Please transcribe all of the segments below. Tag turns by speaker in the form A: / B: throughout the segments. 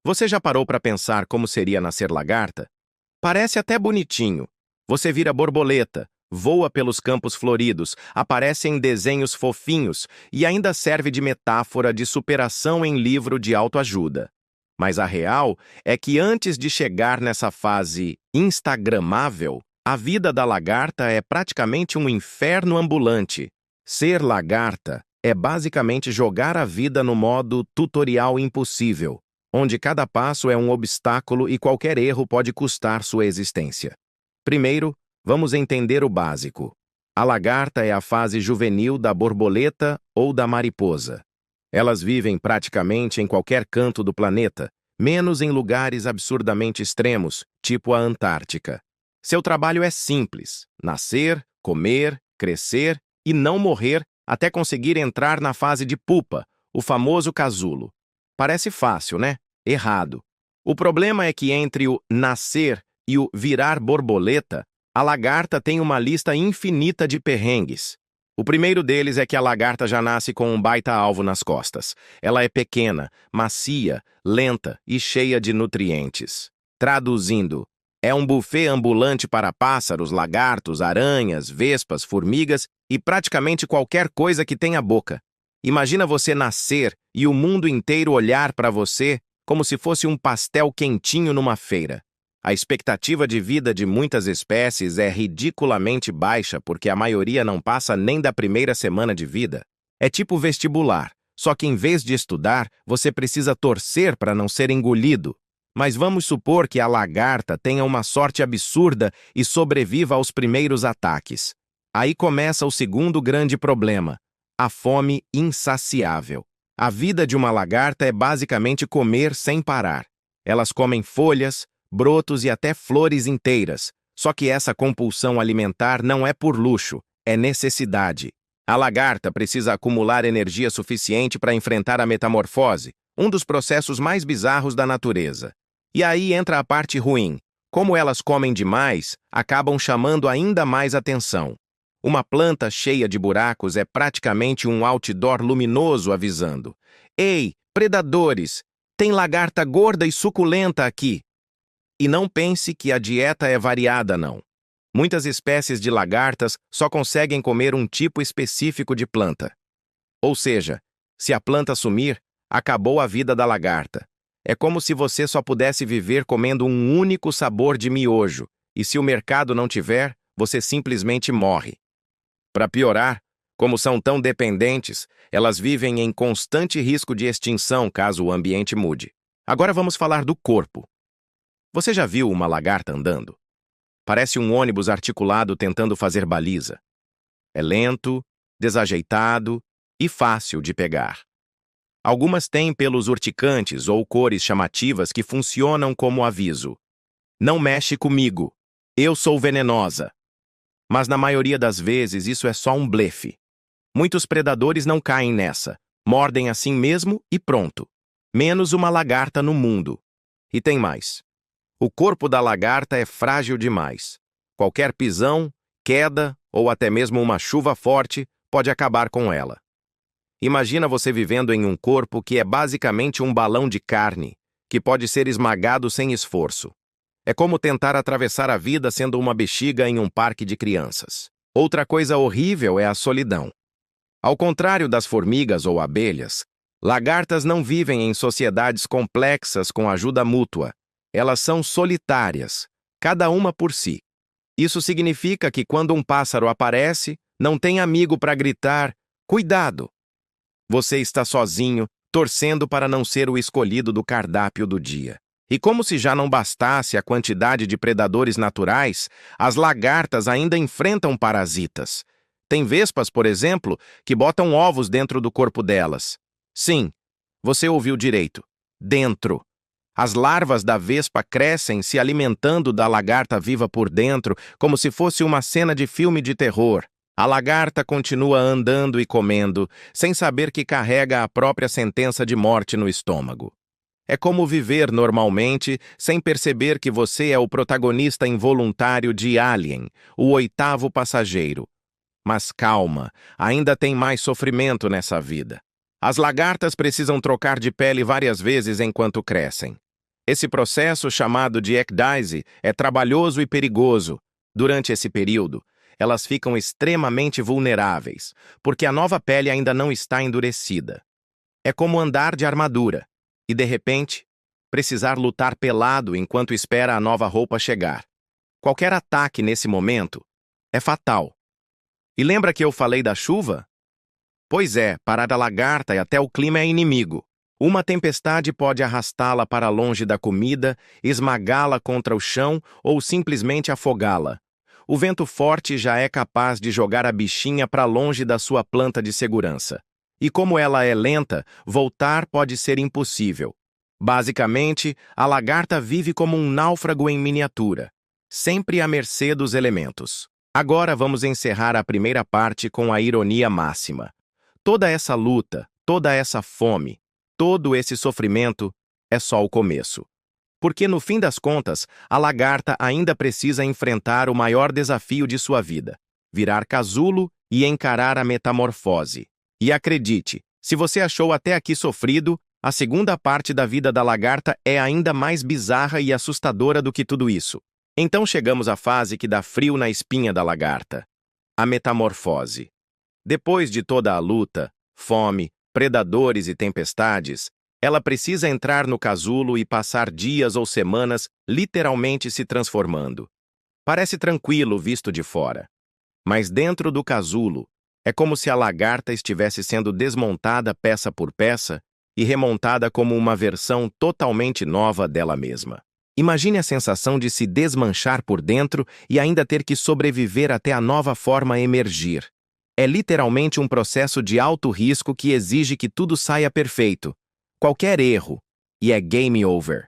A: Você já parou para pensar como seria nascer lagarta? Parece até bonitinho. Você vira borboleta, voa pelos campos floridos, aparece em desenhos fofinhos e ainda serve de metáfora de superação em livro de autoajuda. Mas a real é que antes de chegar nessa fase instagramável, a vida da lagarta é praticamente um inferno ambulante. Ser lagarta é basicamente jogar a vida no modo tutorial impossível, onde cada passo é um obstáculo e qualquer erro pode custar sua existência. Primeiro, vamos entender o básico. A lagarta é a fase juvenil da borboleta ou da mariposa. Elas vivem praticamente em qualquer canto do planeta, menos em lugares absurdamente extremos, tipo a Antártica. Seu trabalho é simples: nascer, comer, crescer e não morrer até conseguir entrar na fase de pupa, o famoso casulo. Parece fácil, né? Errado. O problema é que entre o nascer e o virar borboleta, a lagarta tem uma lista infinita de perrengues. O primeiro deles é que a lagarta já nasce com um baita alvo nas costas. Ela é pequena, macia, lenta e cheia de nutrientes. Traduzindo, é um buffet ambulante para pássaros, lagartos, aranhas, vespas, formigas e praticamente qualquer coisa que tenha boca. Imagina você nascer e o mundo inteiro olhar para você como se fosse um pastel quentinho numa feira. A expectativa de vida de muitas espécies é ridiculamente baixa porque a maioria não passa nem da primeira semana de vida. É tipo vestibular, só que em vez de estudar, você precisa torcer para não ser engolido. Mas vamos supor que a lagarta tenha uma sorte absurda e sobreviva aos primeiros ataques. Aí começa o segundo grande problema: a fome insaciável. A vida de uma lagarta é basicamente comer sem parar. Elas comem folhas, brotos e até flores inteiras. Só que essa compulsão alimentar não é por luxo, é necessidade. A lagarta precisa acumular energia suficiente para enfrentar a metamorfose, um dos processos mais bizarros da natureza. E aí entra a parte ruim. Como elas comem demais, acabam chamando ainda mais atenção. Uma planta cheia de buracos é praticamente um outdoor luminoso avisando: "Ei, predadores! Tem lagarta gorda e suculenta aqui!" E não pense que a dieta é variada, não. Muitas espécies de lagartas só conseguem comer um tipo específico de planta. Ou seja, se a planta sumir, acabou a vida da lagarta. É como se você só pudesse viver comendo um único sabor de miojo, e se o mercado não tiver, você simplesmente morre. Para piorar, como são tão dependentes, elas vivem em constante risco de extinção caso o ambiente mude. Agora vamos falar do corpo. Você já viu uma lagarta andando? Parece um ônibus articulado tentando fazer baliza. É lento, desajeitado e fácil de pegar. Algumas têm pelos urticantes ou cores chamativas que funcionam como aviso: "Não mexe comigo, eu sou venenosa." Mas na maioria das vezes isso é só um blefe. Muitos predadores não caem nessa, mordem assim mesmo e pronto. Menos uma lagarta no mundo. E tem mais. O corpo da lagarta é frágil demais. Qualquer pisão, queda ou até mesmo uma chuva forte pode acabar com ela. Imagina você vivendo em um corpo que é basicamente um balão de carne, que pode ser esmagado sem esforço. É como tentar atravessar a vida sendo uma bexiga em um parque de crianças. Outra coisa horrível é a solidão. Ao contrário das formigas ou abelhas, lagartas não vivem em sociedades complexas com ajuda mútua. Elas são solitárias, cada uma por si. Isso significa que quando um pássaro aparece, não tem amigo para gritar: "Cuidado!" Você está sozinho, torcendo para não ser o escolhido do cardápio do dia. E como se já não bastasse a quantidade de predadores naturais, as lagartas ainda enfrentam parasitas. Tem vespas, por exemplo, que botam ovos dentro do corpo delas. Sim, você ouviu direito. Dentro. As larvas da vespa crescem se alimentando da lagarta viva por dentro, como se fosse uma cena de filme de terror. A lagarta continua andando e comendo, sem saber que carrega a própria sentença de morte no estômago. É como viver normalmente, sem perceber que você é o protagonista involuntário de Alien, o oitavo passageiro. Mas calma, ainda tem mais sofrimento nessa vida. As lagartas precisam trocar de pele várias vezes enquanto crescem. Esse processo, chamado de ecdise, é trabalhoso e perigoso. Durante esse período, elas ficam extremamente vulneráveis, porque a nova pele ainda não está endurecida. É como andar de armadura e, de repente, precisar lutar pelado enquanto espera a nova roupa chegar. Qualquer ataque nesse momento é fatal. E lembra que eu falei da chuva? Pois é, para a lagarta e até o clima é inimigo. Uma tempestade pode arrastá-la para longe da comida, esmagá-la contra o chão ou simplesmente afogá-la. O vento forte já é capaz de jogar a bichinha para longe da sua planta de segurança. E como ela é lenta, voltar pode ser impossível. Basicamente, a lagarta vive como um náufrago em miniatura, sempre à mercê dos elementos. Agora vamos encerrar a primeira parte com a ironia máxima. Toda essa luta, toda essa fome, todo esse sofrimento é só o começo. Porque, no fim das contas, a lagarta ainda precisa enfrentar o maior desafio de sua vida: virar casulo e encarar a metamorfose. E acredite, se você achou até aqui sofrido, a segunda parte da vida da lagarta é ainda mais bizarra e assustadora do que tudo isso. Então chegamos à fase que dá frio na espinha da lagarta: a metamorfose. Depois de toda a luta, fome, predadores e tempestades, ela precisa entrar no casulo e passar dias ou semanas literalmente se transformando. Parece tranquilo visto de fora, mas dentro do casulo é como se a lagarta estivesse sendo desmontada peça por peça e remontada como uma versão totalmente nova dela mesma. Imagine a sensação de se desmanchar por dentro e ainda ter que sobreviver até a nova forma emergir. É literalmente um processo de alto risco que exige que tudo saia perfeito. Qualquer erro, e é game over.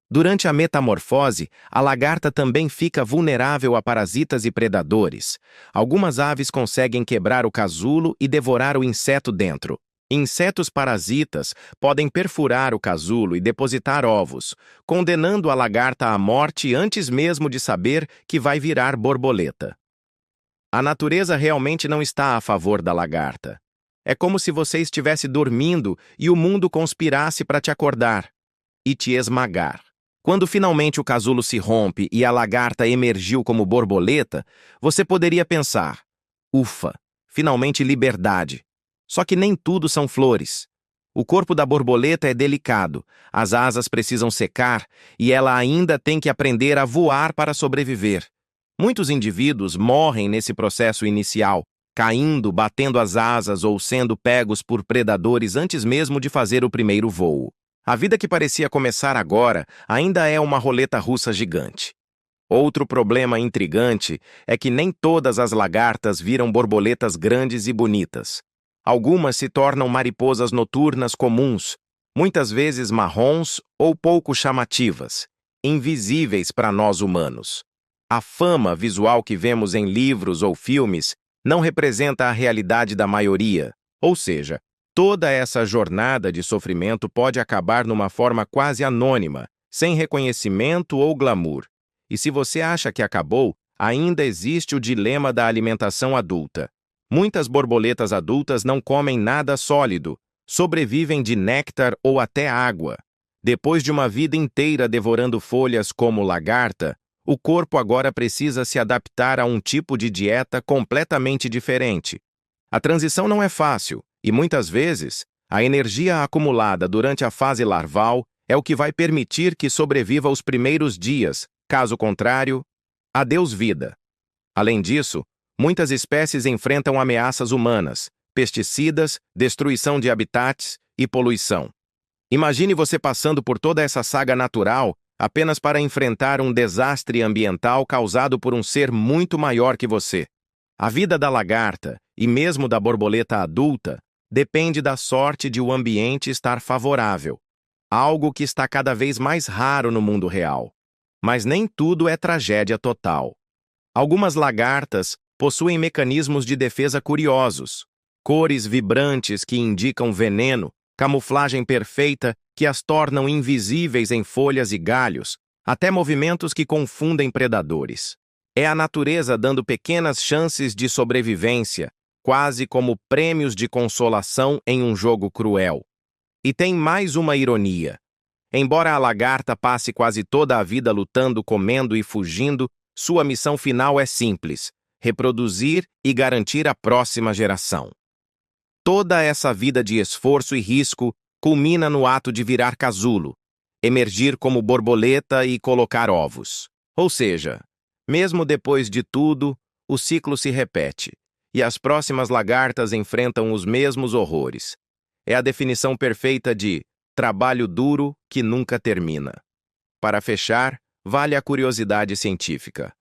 A: Durante a metamorfose, a lagarta também fica vulnerável a parasitas e predadores. Algumas aves conseguem quebrar o casulo e devorar o inseto dentro. Insetos parasitas podem perfurar o casulo e depositar ovos, condenando a lagarta à morte antes mesmo de saber que vai virar borboleta. A natureza realmente não está a favor da lagarta. É como se você estivesse dormindo e o mundo conspirasse para te acordar e te esmagar. Quando finalmente o casulo se rompe e a lagarta emergiu como borboleta, você poderia pensar: ufa, finalmente liberdade. Só que nem tudo são flores. O corpo da borboleta é delicado, as asas precisam secar e ela ainda tem que aprender a voar para sobreviver. Muitos indivíduos morrem nesse processo inicial, caindo, batendo as asas ou sendo pegos por predadores antes mesmo de fazer o primeiro voo. A vida que parecia começar agora ainda é uma roleta russa gigante. Outro problema intrigante é que nem todas as lagartas viram borboletas grandes e bonitas. Algumas se tornam mariposas noturnas comuns, muitas vezes marrons ou pouco chamativas, invisíveis para nós humanos. A fama visual que vemos em livros ou filmes não representa a realidade da maioria, ou seja, toda essa jornada de sofrimento pode acabar numa forma quase anônima, sem reconhecimento ou glamour. E se você acha que acabou, ainda existe o dilema da alimentação adulta. Muitas borboletas adultas não comem nada sólido, sobrevivem de néctar ou até água. Depois de uma vida inteira devorando folhas como lagarta, o corpo agora precisa se adaptar a um tipo de dieta completamente diferente. A transição não é fácil e, muitas vezes, a energia acumulada durante a fase larval é o que vai permitir que sobreviva os primeiros dias. Caso contrário, adeus vida. Além disso, muitas espécies enfrentam ameaças humanas, pesticidas, destruição de habitats e poluição. Imagine você passando por toda essa saga natural apenas para enfrentar um desastre ambiental causado por um ser muito maior que você. A vida da lagarta, e mesmo da borboleta adulta, depende da sorte de o ambiente estar favorável, algo que está cada vez mais raro no mundo real. Mas nem tudo é tragédia total. Algumas lagartas possuem mecanismos de defesa curiosos, cores vibrantes que indicam veneno, camuflagem perfeita que as tornam invisíveis em folhas e galhos, até movimentos que confundem predadores. É a natureza dando pequenas chances de sobrevivência, quase como prêmios de consolação em um jogo cruel. E tem mais uma ironia. Embora a lagarta passe quase toda a vida lutando, comendo e fugindo, sua missão final é simples: reproduzir e garantir a próxima geração. Toda essa vida de esforço e risco culmina no ato de virar casulo, emergir como borboleta e colocar ovos. Ou seja, mesmo depois de tudo, o ciclo se repete, e as próximas lagartas enfrentam os mesmos horrores. É a definição perfeita de trabalho duro que nunca termina. Para fechar, vale a curiosidade científica.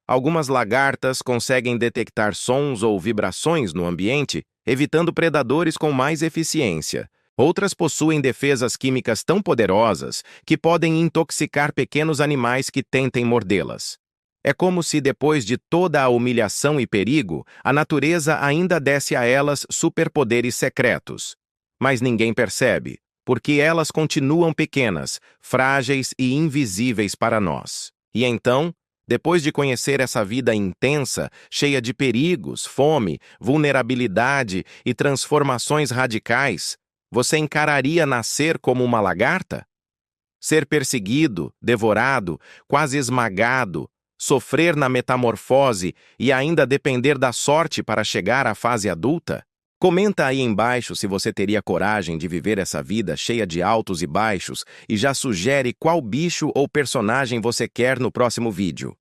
A: Algumas lagartas conseguem detectar sons ou vibrações no ambiente, evitando predadores com mais eficiência. Outras possuem defesas químicas tão poderosas que podem intoxicar pequenos animais que tentem mordê-las. É como se, depois de toda a humilhação e perigo, a natureza ainda desse a elas superpoderes secretos. Mas ninguém percebe, porque elas continuam pequenas, frágeis e invisíveis para nós. E então, depois de conhecer essa vida intensa, cheia de perigos, fome, vulnerabilidade e transformações radicais, você encararia nascer como uma lagarta? Ser perseguido, devorado, quase esmagado, sofrer na metamorfose e ainda depender da sorte para chegar à fase adulta? Comenta aí embaixo se você teria coragem de viver essa vida cheia de altos e baixos e já sugere qual bicho ou personagem você quer no próximo vídeo.